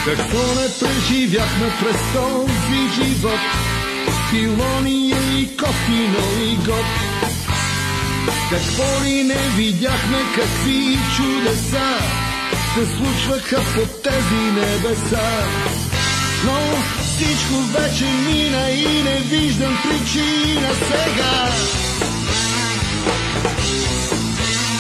Какво не преживяхме през този живот, пилония и кофино и год. Какво ли не видяхме, какви чудеса се случваха под тези небеса. Но всичко вече мина и не виждам причина сега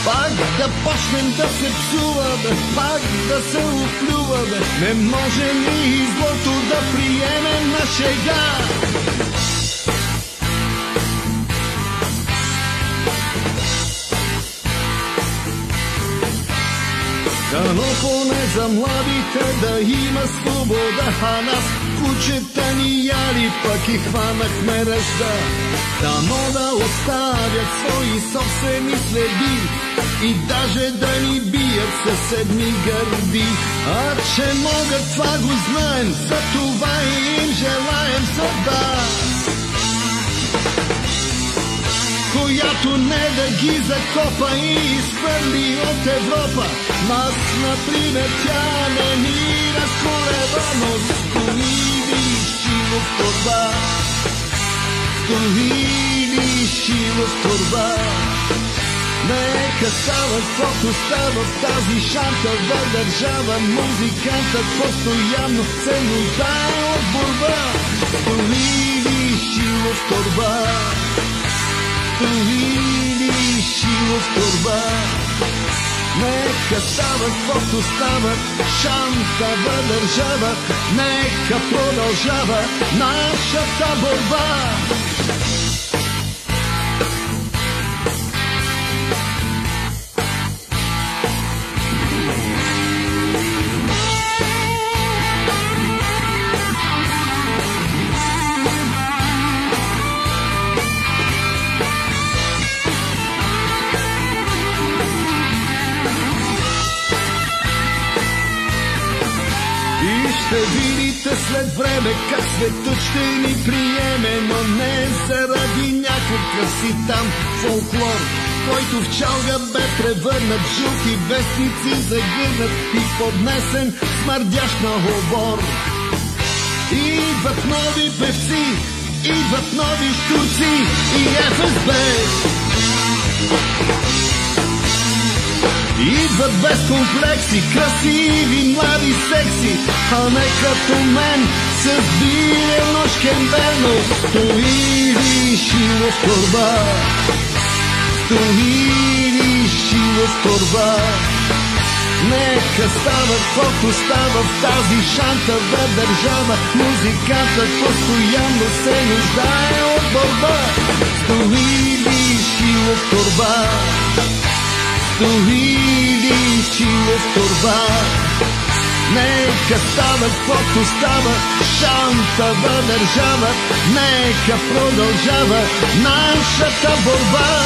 пак да почнем да се псуваме, пак да се оплюваме. Не може ли злото да приемем на шега? Дано поне за младите да има свобода, а нас кучета ни яли, пък и хванахме ръжда. Дано да оставят свои собствени следи и даже да ни бият съседни гърди. А че могат, това го знаем, за това и им желаем съдба, която не да ги закопа и изхвърли от Европа. Нас, например, тя не ни разколеба, но стои ли шило в торба, стои ли шило в торба. Нека става, каквото става в тази шантава държава. Музикантът постоянно се нуждае от борба. Стои ли шило в торба, стои ли шило в торба. Нека става, каквото става, шантава държава. Нека продължава нашата борба. Ще видите след време как светът ще ни приеме, но не заради някакъв си там фолклор, който в чалга бе превърнат в жълти вестници, загърнат и поднесен смърдящ на обор. Идват нови певци, идват нови штурци и ФСБ. Идват без комплекси, красиви, млади, секси, а не като мен с билия нощен верно. Стои ли шило в торба, стои ли шило в торба. Нека става, каквото става в тази шантава държава. Музикантът постоянно се нуждае от борба. Стои ли шило в торба, стои ли шило в торба. Нека става, каквото става, шантава държава. Нека продължава нашата борба.